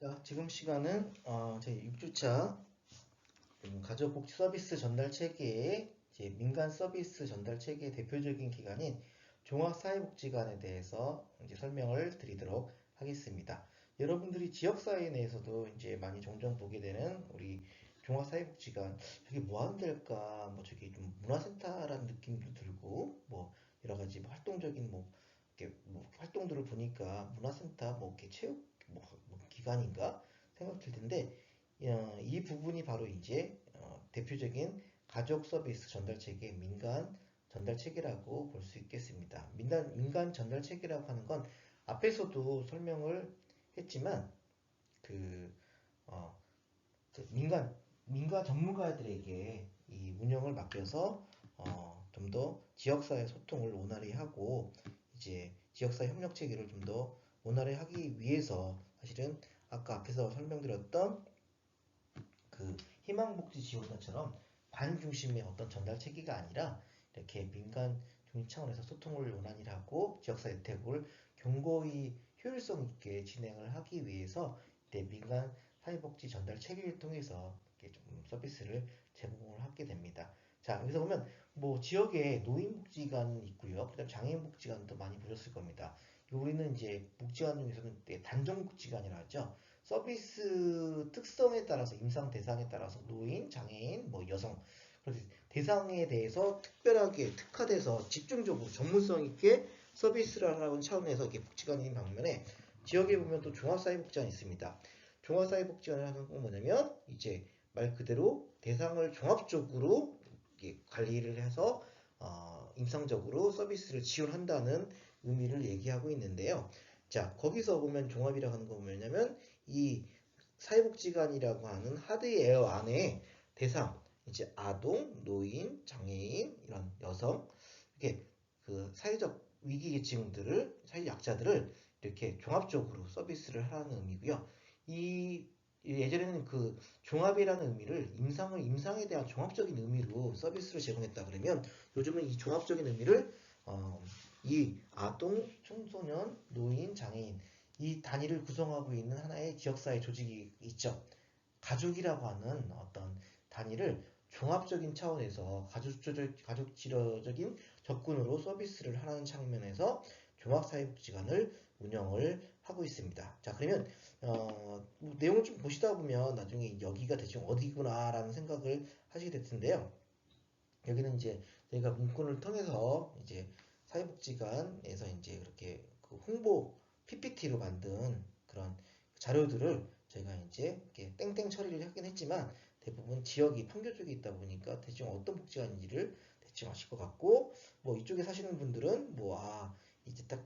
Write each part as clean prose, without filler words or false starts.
자, 지금 시간은 제 6주차 가족복지 서비스 전달 체계의 이제 민간 서비스 전달 체계의 대표적인 기관인 종합사회복지관에 대해서 이제 설명을 드리도록 하겠습니다. 여러분들이 지역사회 내에서도 이제 많이 종종 보게 되는 우리 종합사회복지관, 저게 뭐 하는 데일까? 뭐 저게 좀 문화센터라는 느낌도 들고 뭐 여러 가지 뭐 활동적인 뭐 이렇게 뭐 활동들을 보니까 문화센터 뭐 이렇게 체육 뭐 기관인가 생각 들 텐데 이 부분이 바로 이제 대표적인 가족 서비스 전달 체계, 민간 전달 체계라고 볼 수 있겠습니다. 민간 전달 체계라고 하는 건 앞에서도 설명을 했지만 그, 어, 그 민간 전문가들에게 이 운영을 맡겨서 좀 더 지역사회 소통을 원활히 하고 이제 지역사회 협력 체계를 좀 더 원활히 하기 위해서 사실은 아까 앞에서 설명드렸던 그 희망복지 지원단처럼 관 중심의 어떤 전달 체계가 아니라 이렇게 민간 중심 차원에서 소통을 원활히 하고 지역사회 혜택을 견고히 효율성 있게 진행을 하기 위해서 민간 사회복지 전달 체계를 통해서 이렇게 좀 서비스를 제공을 하게 됩니다. 자, 여기서 보면 뭐 지역에 노인복지관이 있고요. 그다음 장애인복지관도 많이 보셨을 겁니다. 우리는 이제 복지관 중에서는 단정복지관이라 하죠. 서비스 특성에 따라서 임상 대상에 따라서 노인, 장애인, 뭐 여성 그래서 대상에 대해서 특별하게 특화돼서 집중적으로 전문성 있게 서비스를 하라는 차원에서 이게 복지관인 반면에 지역에 보면 또 종합사회복지관이 있습니다. 종합사회복지관을 하는 건 뭐냐면 이제 말 그대로 대상을 종합적으로 관리를 해서 임상적으로 서비스를 지원한다는 의미를 얘기하고 있는데요. 자, 거기서 보면 종합이라고 하는 건 뭐냐면 이 사회복지관이라고 하는 하드웨어 안에 대상, 이제 아동, 노인, 장애인, 이런 여성, 이렇게 그 사회적 위기계층들을, 사회 약자들을 이렇게 종합적으로 서비스를 하라는 의미고요. 이 예전에는 그 종합이라는 의미를 임상에 대한 종합적인 의미로 서비스를 제공했다 그러면 요즘은 이 종합적인 의미를 이 아동, 청소년, 노인, 장애인 이 단위를 구성하고 있는 하나의 지역사회 조직이 있죠. 가족이라고 하는 어떤 단위를 종합적인 차원에서 가족지도적인 접근으로 서비스를 하는 측면에서 종합사회복지관을 운영을 하고 있습니다. 자, 그러면 뭐 내용을 좀 보시다 보면 나중에 여기가 대충 어디구나라는 생각을 하시게 될 텐데요. 여기는 이제 저희가 문구를 통해서 이제 사회복지관에서 이제 그렇게 그 홍보 PPT로 만든 그런 자료들을 저희가 이제 이렇게 땡땡 처리를 하긴 했지만 대부분 지역이 판교 쪽에 있다 보니까 대충 어떤 복지관인지를 대충 아실 것 같고 뭐 이쪽에 사시는 분들은 이제 딱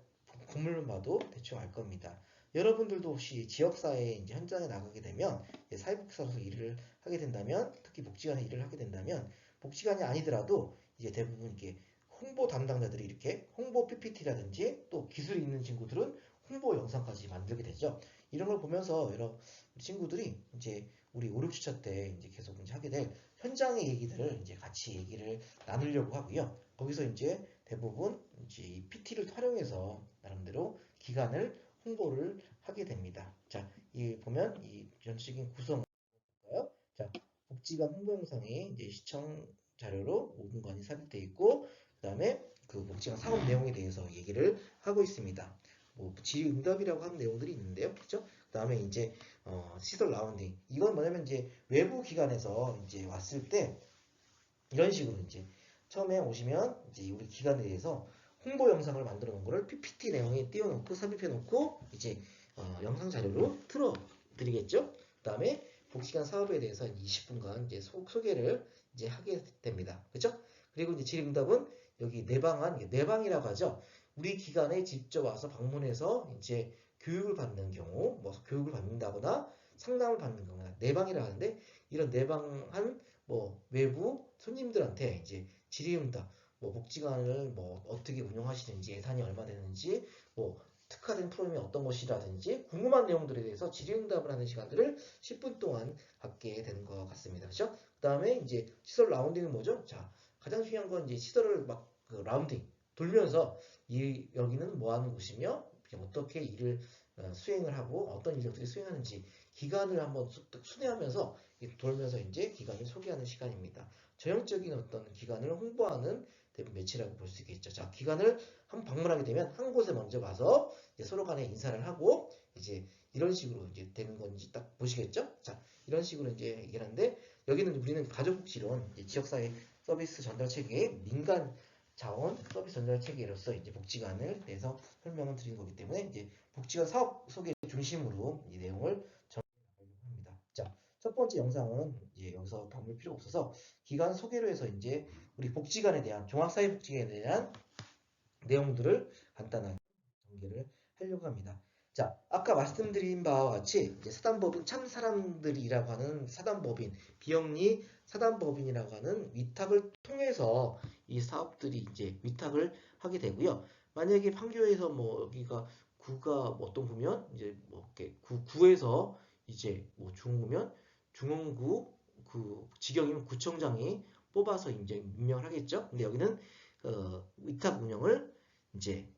건물만 봐도 대충 알 겁니다. 여러분들도 혹시 지역사회 이제 현장에 나가게 되면 사회복지사로서 일을 하게 된다면 특히 복지관에 일을 하게 된다면 복지관이 아니더라도 이제 대부분 이렇게 홍보 담당자들이 이렇게 홍보 PPT라든지 또 기술이 있는 친구들은 홍보 영상까지 만들게 되죠. 이런 걸 보면서 여러 친구들이 이제 우리 5, 6주차 때 이제 계속 이제 하게 될 현장의 얘기들을 이제 같이 얘기를 나누려고 하고요. 거기서 이제 대부분 이제 이 PT를 활용해서 나름대로 기관을 홍보를 하게 됩니다. 자, 이 보면 이 전체적인 구성을 볼까요? 자, 복지관 홍보 영상이 이제 시청 자료로 5분간이 삽입되어 있고, 그 다음에 그 복지관 사업 내용에 대해서 얘기를 하고 있습니다. 뭐 질의응답이라고 하는 내용들이 있는데요, 그렇죠? 그 다음에 이제 시설 라운딩. 이건 뭐냐면 이제 외부 기관에서 이제 왔을 때 이런 식으로 이제 처음에 오시면 이제 우리 기관에 대해서 홍보 영상을 만들어 놓은 거를 PPT 내용에 띄워놓고 삽입해 놓고 이제 영상 자료로 틀어 드리겠죠. 그 다음에 복지관 사업에 대해서 20분간 이제 소개를 이제 하게 됩니다. 그렇죠? 그리고 이제 질의응답은 여기 내방이라고 하죠. 우리 기관에 직접 와서 방문해서 이제 교육을 받는 경우, 뭐 교육을 받는다거나 상담을 받는 경우나 내방이라 하는데 이런 내방한 뭐 외부 손님들한테 이제 질의응답, 뭐 복지관을 뭐 어떻게 운영하시는지 예산이 얼마 되는지 뭐 특화된 프로그램이 어떤 것이라든지 궁금한 내용들에 대해서 질의응답을 하는 시간들을 10분 동안 갖게 되는 것 같습니다. 그렇죠? 그 다음에 이제 시설 라운딩은 뭐죠? 자, 가장 중요한 건 이제 시설을 막 그 라운딩 돌면서 여기는 뭐 하는 곳이며 어떻게 일을 수행을 하고 어떤 인력들이 수행하는지 기간을 한번 순회하면서 돌면서 이제 기간을 소개하는 시간입니다. 전형적인 어떤 기간을 홍보하는 매체라고 볼 수 있겠죠. 자, 기관을 한 방문하게 되면 한 곳에 먼저 가서 이제 서로 간에 인사를 하고 이제 이런 식으로 이제 되는 건지 딱 보시겠죠? 자, 이런 식으로 이제 얘기를 하는데 여기는 우리는 가족복지론 지역사회 서비스 전달 체계의 민간 자원 서비스 전달 체계로서 이제 복지관을 내서 설명을 드린 거기 때문에 이제 복지관 사업 소개 중심으로 이 내용을 전하려고 합니다. 자, 첫 번째 영상은 이제 여기서 담을 필요 없어서 기관 소개로 해서 이제 우리 복지관에 대한 종합사회복지관에 대한 내용들을 간단하게 전개를 하려고 합니다. 자, 아까 말씀드린 바와 같이 이제 사단법인 참사람들이라고 하는 사단법인 비영리 사단법인이라고 하는 위탁을 통해서 이 사업들이 이제 위탁을 하게 되고요. 만약에 판교에서 뭐 여기가 구가 뭐 어떤 구면 이제 뭐 이렇게 구에서 이제 뭐 중구면 중원구 그 지경이면 구청장이 뽑아서 이제 임명을 하겠죠. 근데 여기는 위탁 운영을 이제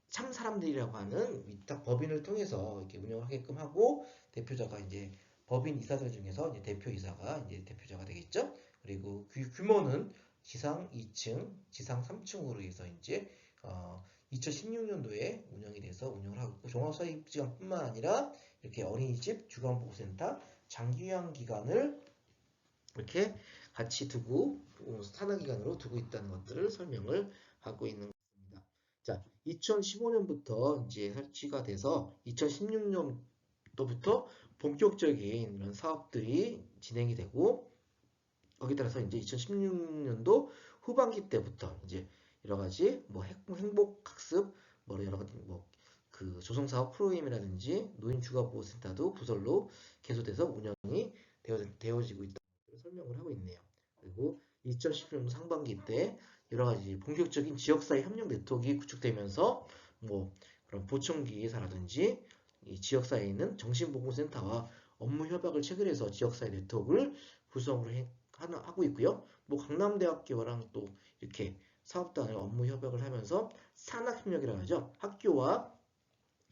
참 사람들이라고 하는 위탁 법인을 통해서 이렇게 운영을 하게끔 하고 대표자가 이제 법인 이사들 중에서 이제 대표이사가 이제 대표자가 되겠죠. 그리고 규모는 지상 2층, 지상 3층으로 해서 이제 2016년도에 운영이 돼서 운영을 하고 있고 종합사회복지관뿐만 아니라 이렇게 어린이집, 주간보호센터, 장기요양기관을 이렇게 같이 두고 산하기관으로 두고 있다는 것들을 설명을 하고 있는 것입니다. 자, 2015년부터 이제 설치가 돼서 2016년도부터 본격적인 이런 사업들이 진행이 되고 거기에 따라서 이제 2016년도 후반기 때부터 이제 여러 가지 뭐 행복학습 뭐 여러 가지 뭐 그 조성사업 프로그램이라든지 노인주거보호센터도 부설로 개소돼서 운영이 되어지고 있다. 설명을 하고 있네요. 그리고 2017년 상반기 때 여러 가지 본격적인 지역사회 협력 네트워크가 구축되면서 뭐 그런 보청기사라든지 이 지역사회에 있는 정신보건센터와 업무 협약을 체결해서 지역사회 네트워크를 구성을 하고 있고요. 뭐 강남대학교랑 또 이렇게 사업단을 업무 협약을 하면서 산학협력이라고 하죠. 학교와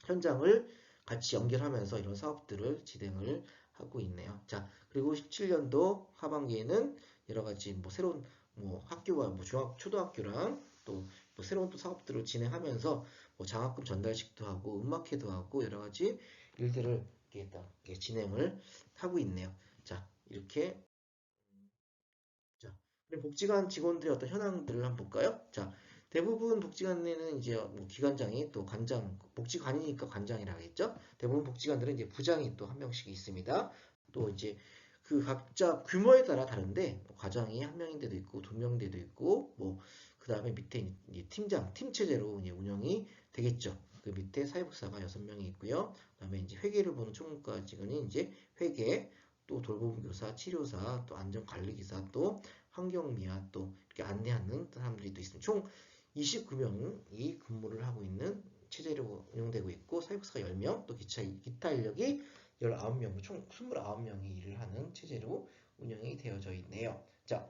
현장을 같이 연결하면서 이런 사업들을 진행을 하고 있네요. 자, 그리고 17년도 하반기에는 여러 가지 뭐 새로운 뭐 학교와 뭐 초등학교랑 또 뭐 새로운 또 사업들을 진행하면서 뭐 장학금 전달식도 하고 음악회도 하고 여러 가지 일들을 이렇게 진행을 하고 있네요. 자, 이렇게 자, 그럼 복지관 직원들의 어떤 현황들을 한번 볼까요? 자, 대부분 복지관에는 이제 뭐 기관장이 또 관장, 복지관이니까 관장이라 하겠죠? 대부분 복지관들은 이제 부장이 또 한 명씩 있습니다. 또 이제 그 각자 규모에 따라 다른데 뭐 과장이 한 명인데도 있고 두 명인데도 있고 뭐 그 다음에 밑에 이제 팀장, 팀 체제로 이제 운영이 되겠죠. 그 밑에 사회복사가 6명이 있고요. 그다음에 이제 회계를 보는 총무과 직원이 이제 회계, 또 돌봄교사, 치료사, 또 안전관리기사, 또 환경미화, 또 이렇게 안내하는 사람들이 또 있습니다. 총 29명이 근무를 하고 있는 체제로 운영되고 있고 사회복사가 10명, 또 기타 인력이 19명, 총 29명이 일을 하는 체제로 운영이 되어져 있네요. 자,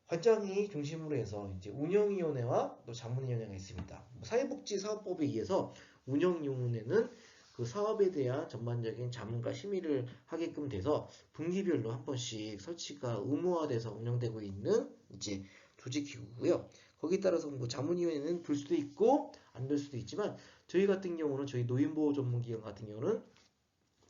관장이 중심으로 해서 이제 운영위원회와 또 자문위원회가 있습니다. 사회복지사업법에 의해서 운영위원회는 그 사업에 대한 전반적인 자문과 심의를 하게끔 돼서 분기별로 한 번씩 설치가 의무화돼서 운영되고 있는 이제 조직기구고요. 거기에 따라서 뭐 자문위원회는 될 수도 있고 안 될 수도 있지만 저희 같은 경우는 저희 노인보호 전문기관 같은 경우는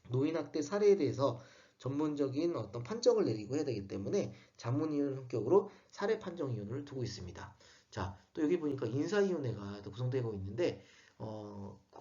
노인학대 사례에 대해서 전문적인 어떤 판정을 내리고 해야 되기 때문에 자문위원 성격으로 사례판정위원회를 두고 있습니다. 자, 또 여기 보니까 인사위원회가 또 구성되고 있는데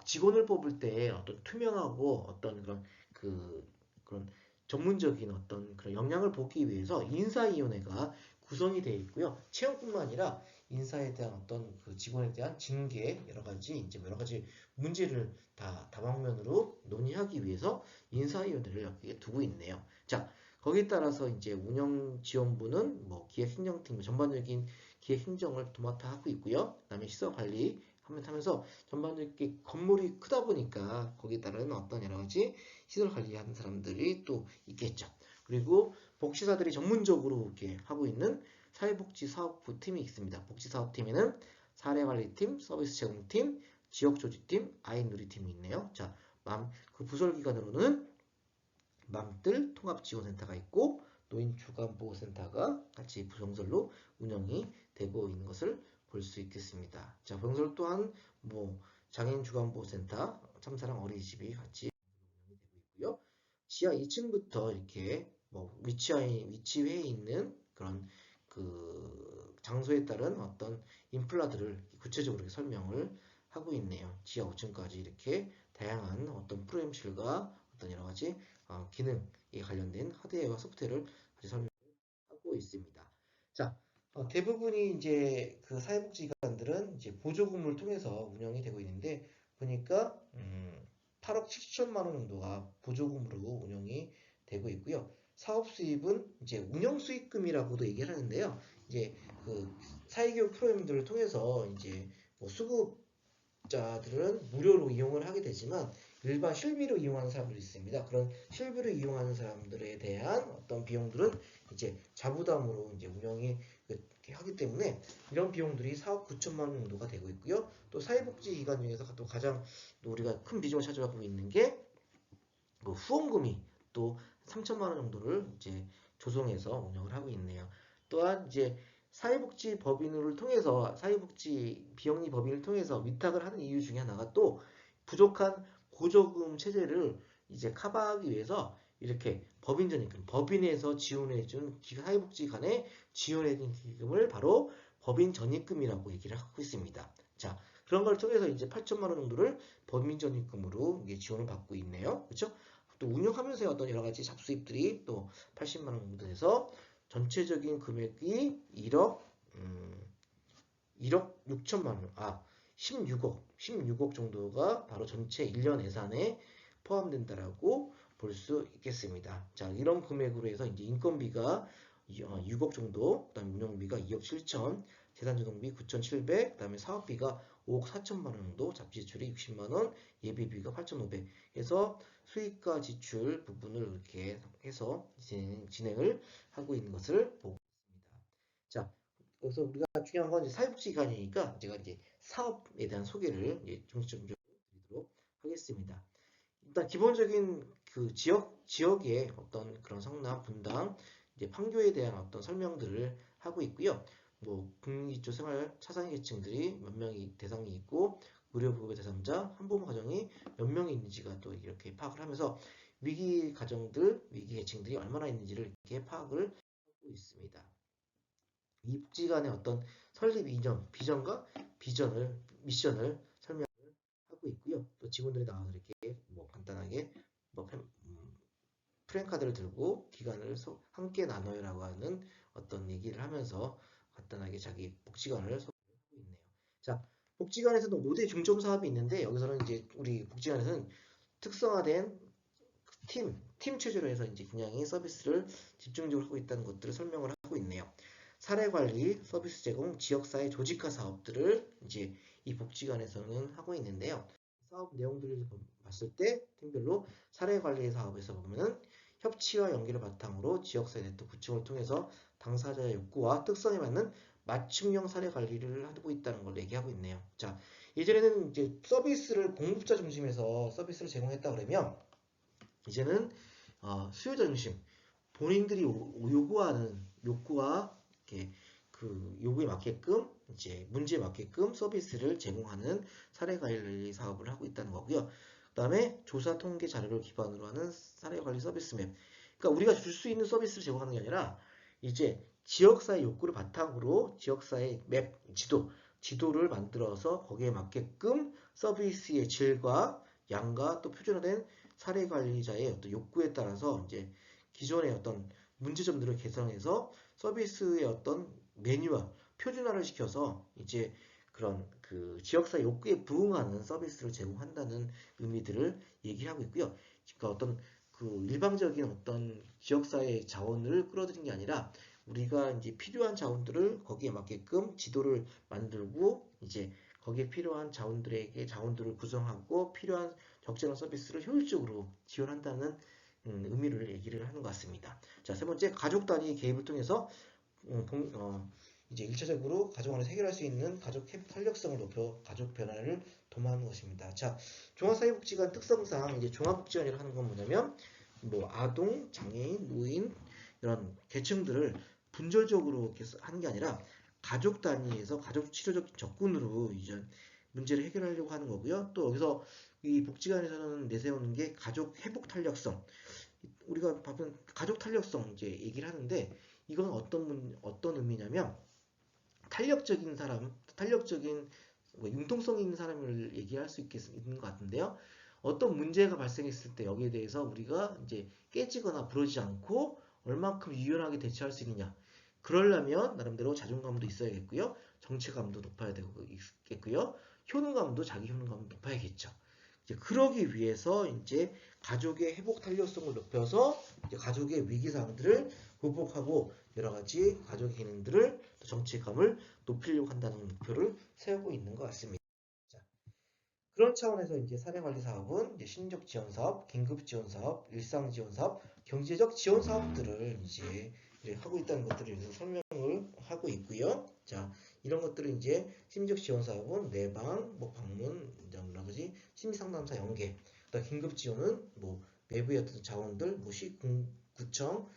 직원을 뽑을 때 어떤 투명하고 어떤 그런 전문적인 어떤 그런 역량을 보기 위해서 인사위원회가 구성이 되어 있고요. 채용뿐만 아니라 인사에 대한 어떤 그 직원에 대한 징계 여러 가지 이제 여러 가지 문제를 다 다방면으로 논의하기 위해서 인사위원회를 여기에 두고 있네요. 자, 거기에 따라서 이제 운영지원부는 뭐 기획행정팀 전반적인 기획행정을 도맡아 하고 있고요. 그다음에 시설관리 하면서 전반적인 건물이 크다 보니까 거기에 따른 어떤 여러 가지 시설 관리하는 사람들이 또 있겠죠. 그리고 복지사들이 전문적으로 이렇게 하고 있는 사회복지사업부 팀이 있습니다. 복지사업팀에는 사례관리팀, 서비스 제공팀, 지역조직팀, 아이누리팀이 있네요. 자, 그 부설기관으로는 맘들 통합지원센터가 있고 노인주간보호센터가 같이 부병설로 운영이 되고 있는 것을 볼 수 있겠습니다. 자, 병설 또한 뭐 장애인주간보호센터, 참사랑 어린이집이 같이 운영이 되고 있고요. 지하 2층부터 이렇게 뭐 위치해 있는 그런 그 장소에 따른 어떤 인플라들을 구체적으로 설명을 하고 있네요. 지하 5층까지 이렇게 다양한 어떤 프로그램실과 어떤 여러 가지 기능에 관련된 하드웨어와 소프트웨어를 같이 설명하고 있습니다. 자, 대부분이 이제 그 사회복지기관들은 이제 보조금을 통해서 운영이 되고 있는데 보니까 8억 7천만 원 정도가 보조금으로 운영이 되고 있고요. 사업 수입은 이제 운영 수익금이라고도 얘기를 하는데요. 이제 그 사회교육 프로그램들을 통해서 이제 뭐 수급자들은 무료로 이용을 하게 되지만 일반 실비로 이용하는 사람들이 있습니다. 그런 실비로 이용하는 사람들에 대한 어떤 비용들은 이제 자부담으로 이제 운영이 하기 때문에 이런 비용들이 4억 9천만 원 정도가 되고 있고요. 또 사회복지기관 중에서 또 가장 또 우리가 큰 비중을 차지하고 있는 게 후원금이 또 3천만 원 정도를 이제 조성해서 운영을 하고 있네요. 또한 이제 사회복지 법인을 통해서 사회복지 비영리 법인을 통해서 위탁을 하는 이유 중에 하나가 또 부족한 보조금 체제를 이제 커버하기 위해서 이렇게 법인 전입금, 법인에서 지원해준 사회복지관에 지원해준 기금을 바로 법인 전입금이라고 얘기를 하고 있습니다. 자, 그런 걸 통해서 이제 8천만 원 정도를 법인 전입금으로 지원을 받고 있네요. 그렇죠? 또 운영하면서의 어떤 여러 가지 잡수입들이 또 80만 원 정도 돼서 전체적인 금액이 1억 6천만 원, 16억 정도가 바로 전체 1년 예산에 포함된다라고 볼 수 있겠습니다. 자, 이런 금액으로 해서 이제 인건비가 6억 정도, 그다음에 운영비가 2억 7천, 재산조정비 9,700, 그다음에 사업비가 5억 4천만 원 정도, 잡지 지출이 60만 원, 예비비가 8,500 해서 수익과 지출 부분을 이렇게 해서 진행을 하고 있는 것을 보고 있습니다. 자, 그래서 우리가 중요한 건 사회복지기관이니까 제가 이제 사업에 대한 소개를 중점적으로 드리도록 하겠습니다. 일단 기본적인 그 지역의 어떤 그런 성남, 분당, 이제 판교에 대한 어떤 설명들을 하고 있고요. 뭐 국민기초 생활 차상위 계층들이 몇 명이 대상이 있고 의료보호의 대상자, 한부모 가정이 몇 명이 있는지가 또 이렇게 파악을 하면서 위기 가정들, 위기 계층들이 얼마나 있는지를 이렇게 파악을 하고 있습니다. 이 복지관의 어떤 설립 이전, 비전과 미션을 설명하고 있고요. 또 직원들이 나와서 이렇게 뭐 간단하게 뭐 프랜카드를 들고 기간을 함께 나눠요라고 하는 어떤 얘기를 하면서 간단하게 자기 복지관을 소개하고 있네요. 자, 복지관에서도 5대 중점 사업이 있는데 여기서는 이제 우리 복지관에서는 특성화된 팀 체제로 해서 이제 굉장히 서비스를 집중적으로 하고 있다는 것들을 설명을 하고 있네요. 사례관리, 서비스 제공, 지역사회 조직화 사업들을 이제 이 복지관에서는 하고 있는데요. 사업 내용들을 봤을 때 팀별로 사례관리 사업에서 보면은 협치와 연계를 바탕으로 지역사회 네트워크 구축을 통해서 당사자의 욕구와 특성에 맞는 맞춤형 사례 관리를 하고 있다는 걸 얘기하고 있네요. 자, 예전에는 이제 서비스를 공급자 중심에서 서비스를 제공했다 그러면 이제는 수요자 중심, 본인들이 요구하는 욕구와 이렇게 그 요구에 맞게끔 이제 문제에 맞게끔 서비스를 제공하는 사례 관리 사업을 하고 있다는 거고요. 그다음에 조사 통계 자료를 기반으로 하는 사례 관리 서비스 맵. 그러니까 우리가 줄 수 있는 서비스를 제공하는 게 아니라 이제 지역사회 욕구를 바탕으로 지역사회 맵 지도를 만들어서 거기에 맞게끔 서비스의 질과 양과 또 표준화된 사례 관리자의 어떤 욕구에 따라서 이제 기존의 어떤 문제점들을 개선해서 서비스의 어떤 매뉴얼, 표준화를 시켜서 이제 그런 그 지역사회 욕구에 부응하는 서비스를 제공한다는 의미들을 얘기하고 있고요. 그러니까 어떤 그 일방적인 어떤 지역사회 자원을 끌어들인 게 아니라 우리가 이제 필요한 자원들을 거기에 맞게끔 지도를 만들고 이제 거기에 필요한 자원들에게 자원들을 구성하고 필요한 적절한 서비스를 효율적으로 지원한다는 의미를 얘기를 하는 것 같습니다. 자, 세 번째, 가족 단위 개입을 통해서 이제 1차적으로 가족 안에서 해결할 수 있는 가족 회복 탄력성을 높여 가족 변화를 도모하는 것입니다. 자, 종합사회복지관 특성상 이제 종합복지관이라 하는 건 뭐냐면 뭐 아동, 장애인, 노인 이런 계층들을 분절적으로 이렇게 하는 게 아니라 가족 단위에서 가족 치료적 접근으로 이제 문제를 해결하려고 하는 거고요. 또 여기서 이 복지관에서는 내세우는 게 가족 회복 탄력성. 우리가 보면 가족 탄력성 이제 얘기를 하는데 이건 어떤 의미냐면 탄력적인 사람, 탄력적인 뭐 융통성 있는 사람을 얘기할 수 있는 것 같은데요. 어떤 문제가 발생했을 때 여기에 대해서 우리가 이제 깨지거나 부러지지 않고 얼만큼 유연하게 대처할 수 있느냐. 그러려면 나름대로 자존감도 있어야겠고요. 정체감도 높아야 되겠고요. 효능감도 자기 효능감도 높아야겠죠. 이제 그러기 위해서 이제 가족의 회복 탄력성을 높여서 이제 가족의 위기 상황들을 극복하고 여러 가지 가족의 기능들을 또 정체감을 높이려고 한다는 목표를 세우고 있는 것 같습니다. 자, 그런 차원에서 이제 사례관리 사업은 이제 신적 지원 사업, 긴급 지원 사업, 일상 지원 사업, 경제적 지원 사업들을 이제 하고 있다는 것들을 여기서 설명을 하고 있고요. 자, 이런 것들은 이제 심리적 지원 사업은 내방, 뭐 방문, 여러 가지 심리 상담사 연계, 또 긴급 지원은 뭐 외부의 어떤 자원들, 뭐 구청,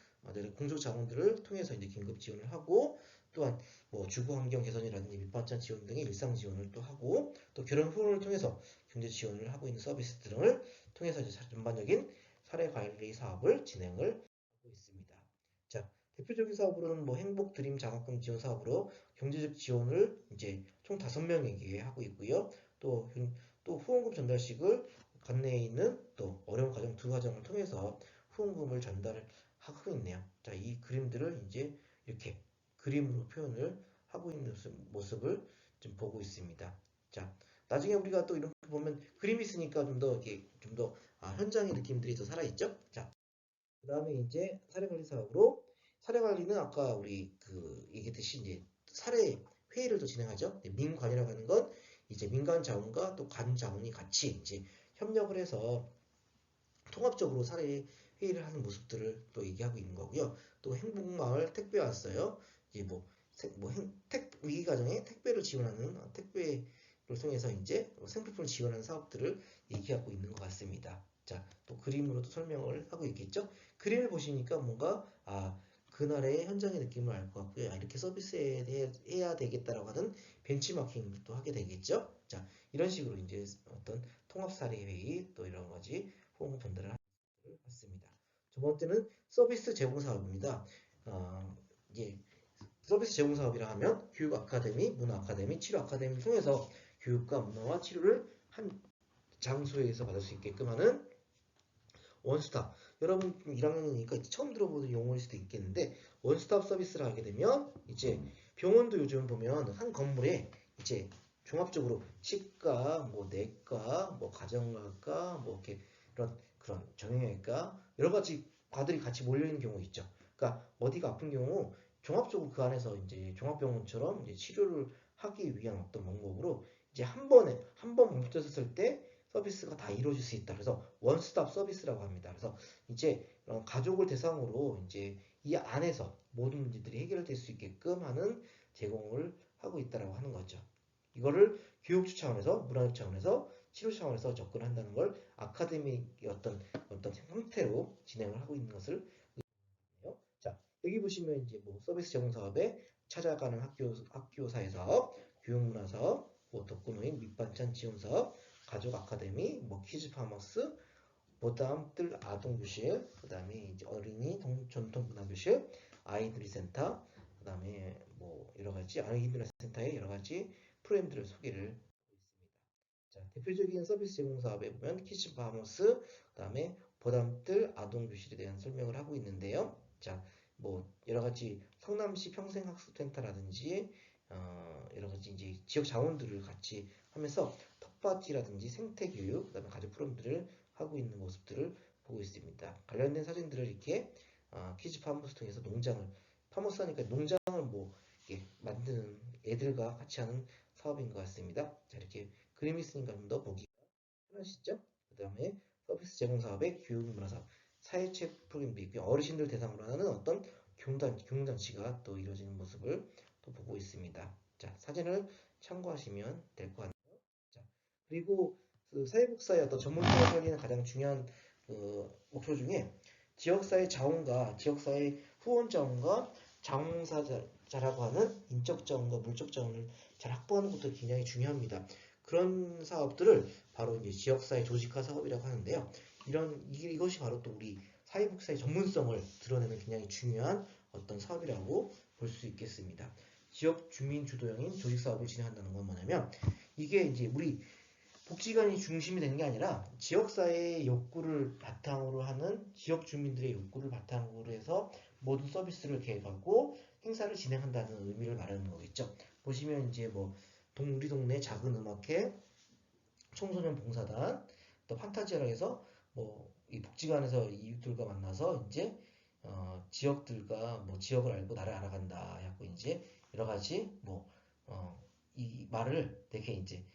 공적 자원들을 통해서 이제 긴급 지원을 하고 또한 뭐 주거 환경 개선이라든지 밑반찬 지원 등의 일상 지원을 또 하고 또 결혼 후원을 통해서 경제 지원을 하고 있는 서비스 등을 통해서 이제 전반적인 사례 관리 사업을 진행을 하고 있습니다. 자, 대표적인 사업으로는 뭐 행복 드림 장학금 지원 사업으로 경제적 지원을 이제 총 5명에게 하고 있고요. 또 후원금 전달식을 관내에 있는 또 어려운 가정 2가정을 통해서 후원금을 전달을 하고 있네요. 자, 이 그림들을 이제 이렇게 그림으로 표현을 하고 있는 모습을 좀 보고 있습니다. 자, 나중에 우리가 또 이렇게 보면 그림이 있으니까 좀 더 이렇게 좀더 현장의 느낌들이 더 살아있죠? 자, 그 다음에 이제 사례관리 사업으로 사례관리는 아까 우리 그 얘기했듯이 이제 사례 회의를 또 진행하죠. 민관이라고 하는 건 이제 민간 자원과 또 관 자원이 같이 이제 협력을 해서 통합적으로 사례 회의를 하는 모습들을 또 얘기하고 있는 거고요. 또 행복마을 택배 왔어요. 이제 위기 가정에 택배를 지원하는 택배를 통해서 이제 생필품을 지원하는 사업들을 얘기하고 있는 것 같습니다. 자, 또 그림으로도 설명을 하고 있겠죠. 그림을 보시니까 뭔가 그날의 현장의 느낌을 알 것 같고요. 이렇게 서비스해야 되겠다라고 하는 벤치마킹도 하게 되겠죠. 자, 이런 식으로 이제 어떤 통합 사례 회의 또 이런 거지 후원 전달을 하는 것을 봤습니다. 두 번째는 서비스 제공 사업입니다. 이제 서비스 제공 사업이라 하면 교육 아카데미, 문화 아카데미, 치료 아카데미를 통해서 교육과 문화와 치료를 한 장소에서 받을 수 있게끔 하는 원스톱. 여러분 1학년이니까 처음 들어보는 용어일 수도 있겠는데 원스톱 서비스를 하게 되면 이제 병원도 요즘 보면 한 건물에 이제 종합적으로 치과, 뭐 내과, 뭐 가정의학과, 뭐 이렇게 그런 정형외과 여러 가지 과들이 같이 몰려 있는 경우 있죠. 그러니까 어디가 아픈 경우 종합적으로 그 안에서 이제 종합병원처럼 이제 치료를 하기 위한 어떤 방법으로 이제 한 번 멈춰섰을 때 서비스가 다 이루어질 수 있다. 그래서 원스톱 서비스라고 합니다. 그래서 이제 가족을 대상으로 이제 이 안에서 모든 문제들이 해결될 수 있게끔 하는 제공을 하고 있다라고 하는 거죠. 이거를 교육주 차원에서, 문화적 차원에서, 치료 차원에서 접근한다는 걸 아카데미의 어떤 형태로 진행을 하고 있는 것을 의미해요. 자, 여기 보시면 이제 뭐 서비스 제공 사업에 찾아가는 학교 사회 사업, 교육문화 사업, 뭐 독거노인 밑반찬 지원 사업, 가족 아카데미, 뭐 키즈 파머스, 보담 뜰 아동교실, 그 다음에 이제 어린이 전통문화교실, 아이들이 센터, 그 다음에 뭐 여러 가지 아이들이 센터의 여러 가지 프로그램들을 소개를 하고 있습니다. 자, 대표적인 서비스 제공 사업에 보면 키즈 파머스, 그 다음에 보담 뜰 아동교실에 대한 설명을 하고 있는데요. 자, 뭐 여러 가지 성남시 평생학습센터라든지 여러 가지 이제 지역 자원들을 같이 하면서 텃밭이라든지 생태교육, 그다음에 가족 프로그램들을 하고 있는 모습들을 보고 있습니다. 관련된 사진들을 이렇게 키즈 파머스 통해서 파머스 하니까 농장을 뭐 이렇게 만드는 애들과 같이 하는 사업인 것 같습니다. 자, 이렇게 그림이 있으니까 좀 더 보기가 편하시죠? 그 다음에 서비스 제공 사업의 교육문화 사업, 사회체 프로그램도 있고요. 어르신들 대상으로 하는 어떤 교육단체가 또 이루어지는 모습을 또 보고 있습니다. 자, 사진을 참고하시면 될 것 같네요. 자, 그리고 그 사회복사의 어떤 전문성을 살리는 가장 중요한 목표 중에 지역사회 자원과 지역사회 후원 자원과 자원봉사자라고 하는 인적 자원과 물적 자원을 잘 확보하는 것도 굉장히 중요합니다. 그런 사업들을 바로 이제 지역사회 조직화 사업이라고 하는데요. 이것이 바로 또 우리 사회복사의 전문성을 드러내는 굉장히 중요한 어떤 사업이라고 볼 수 있겠습니다. 지역 주민 주도형인 조직 사업을 진행한다는 건 뭐냐면 이게 이제 우리 복지관이 중심이 되는 게 아니라 지역사회의 욕구를 바탕으로 하는 지역 주민들의 욕구를 바탕으로 해서 모든 서비스를 계획하고 행사를 진행한다는 의미를 말하는 거겠죠. 보시면 이제 뭐 우리 동네 작은 음악회, 청소년 봉사단, 또 판타지라고 해서 뭐 이 복지관에서 이웃들과 만나서 이제 지역들과 뭐 지역을 알고 나를 알아간다 하고 이제 여러 가지 이 말을 되게 이제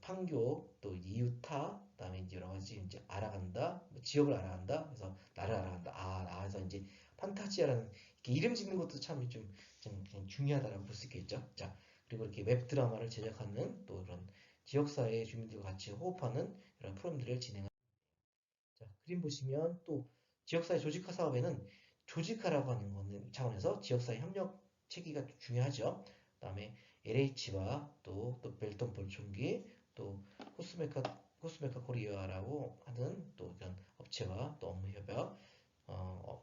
판교 또 이웃타 그다음에 이제 여러 가지 이제 알아간다 뭐 지역을 알아간다 그래서 나를 알아간다 나에서 이제 판타지아라는 이렇게 이름 짓는 것도 좀 중요하다라고 볼 수 있겠죠. 자 그리고 이렇게 웹 드라마를 제작하는 또 이런 지역사회 주민들과 같이 호흡하는 이런 프로그램들을 진행합니다. 자 그림 보시면 또 지역사회 조직화 사업에는 조직화라고 하는 거는 차원에서 지역사회 협력 체계가 중요하죠. 그다음에 LH와 또 벨턴 볼총기 또 코스메카 코리아라고 하는 또 이런 업체와 또 업무 협약,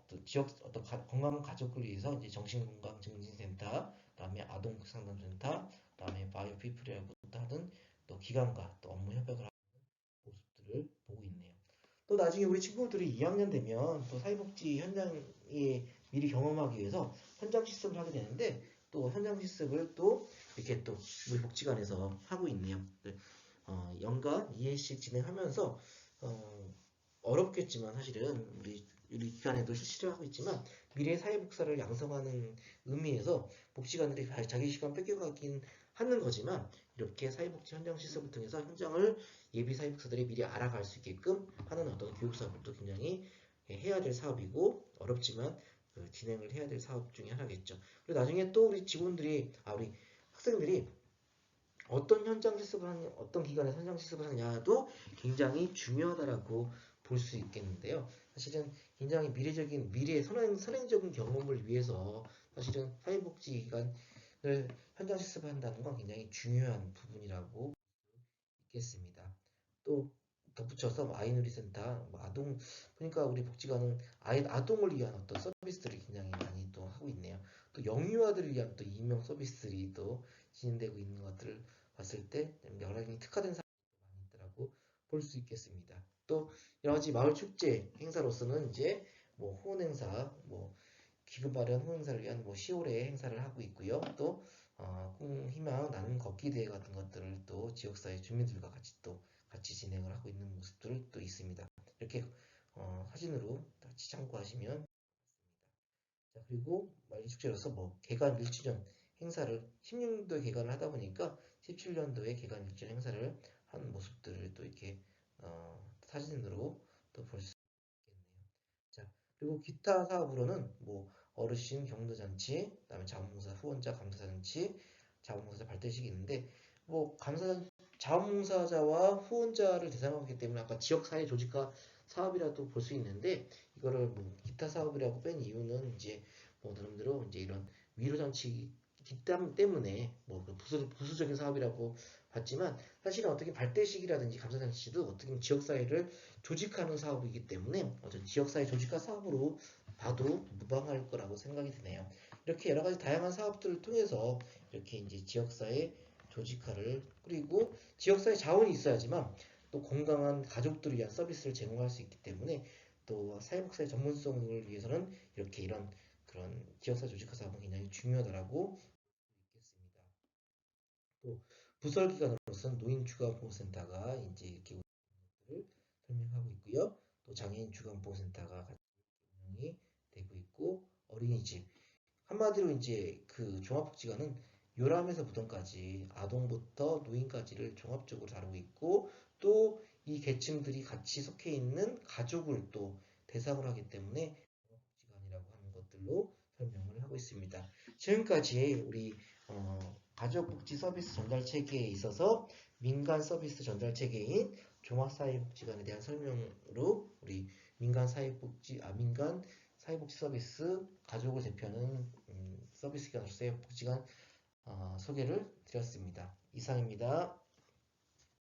또 지역 어떤 건강 가족을 위해서 이제 정신건강증진센터, 그다음에 아동 상담센터, 그다음에 바이오피플이라고 하는 또 기관과 또 업무 협약을 하는 모습들을 보고 있네요. 또 나중에 우리 친구들이 2학년 되면 또 사회복지 현장에 미리 경험하기 위해서 현장 실습을 하게 되는데 또 현장 실습을 또 이렇게 또 우리 복지관에서 하고 있네요. 네. 연간 2회씩 진행하면서 어렵겠지만 사실은 우리 기관에도 실시를 하고 있지만 미래 사회복사를 양성하는 의미에서 복지관들이 자기 시간 뺏겨가긴 하는 거지만 이렇게 사회복지 현장 실습을 통해서 현장을 예비 사회복사들이 미리 알아갈 수 있게끔 하는 어떤 교육 사업도 굉장히 해야 될 사업이고 어렵지만 진행을 해야 될 사업 중에 하나겠죠. 그리고 나중에 또 우리 학생들이 어떤 현장 실습을 하느냐, 어떤 기관에서 현장 실습을 하느냐도 굉장히 중요하다라고 볼 수 있겠는데요. 사실은 굉장히 미래의 선행적인 경험을 위해서 사실은 사회복지기관을 현장 실습한다는 건 굉장히 중요한 부분이라고 있겠습니다. 또 덧붙여서 아이누리센터, 아동, 그러니까 우리 복지관은 아동을 위한 어떤 서비스들을 굉장히 많이 또 하고 있네요. 또 영유아들을 위한 또 임용 서비스들이 또 진행되고 있는 것들을 봤을 때 여러 가지 특화된 사업이 많이 있더라고 볼 수 있겠습니다. 또 여러 가지 마을 축제 행사로서는 이제 뭐 후원 행사, 뭐 기금 마련 후원 행사를 위한 뭐 10월에 행사를 하고 있고요. 또 희망 나눔 걷기 대회 같은 것들을 또 지역사회 주민들과 같이 진행을 하고 있는 모습들을 또 있습니다. 이렇게 사진으로 같이 참고하시면 자, 그리고 만리축제로서 뭐 개관 1주년 행사를 16년도에 개관을 하다 보니까 17년도에 개관 1주년 행사를 한 모습들을 또 이렇게 사진으로 또 볼 수 있겠네요. 자, 그리고 기타 사업으로는 뭐 어르신 격려잔치, 그다음에 자원봉사 후원자 감사잔치, 자원봉사자 발대식이 있는데 뭐 자원봉사자와 후원자를 대상으로 하기 때문에 아까 지역사회 조직화 사업이라도 볼 수 있는데 이거를 뭐 기타 사업이라고 뺀 이유는 이제 뭐 나름대로 이제 이런 위로장치 뒷담 때문에 뭐그 부수적인 사업이라고 봤지만 사실은 어떻게 발대식이라든지 감사장치도 어떻게 지역사회를 조직하는 사업이기 때문에 어떤 지역사회 조직화 사업으로 봐도 무방할 거라고 생각이 드네요. 이렇게 여러 가지 다양한 사업들을 통해서 이렇게 이제 지역사회 조직화를 그리고 지역사회 자원이 있어야지만 또 건강한 가족들을 위한 서비스를 제공할 수 있기 때문에 또 사회복지의 전문성을 위해서는 이렇게 이런 그런 지역사회 조직화 사업은 굉장히 중요하다라고 있겠습니다. 또 부설기관으로서는 노인주간보호센터가 이제 이렇게 운영을 설명하고 있고요. 또 장애인 주간보호센터가 같이 운영이 되고 있고 어린이집 한마디로 이제 그 종합복지관은 요람에서 부동까지 아동부터 노인까지를 종합적으로 다루고 있고 또 이 계층들이 같이 속해 있는 가족을 또 대상으로 하기 때문에 종합복지관이라고 하는 것들로 설명을 하고 있습니다. 지금까지 우리 가족복지 서비스 전달 체계에 있어서 민간 서비스 전달 체계인 종합사회복지관에 대한 설명으로 우리 민간 사회복지 서비스 가족을 대표하는 서비스 기관으로서의 복지관 소개를 드렸습니다. 이상입니다.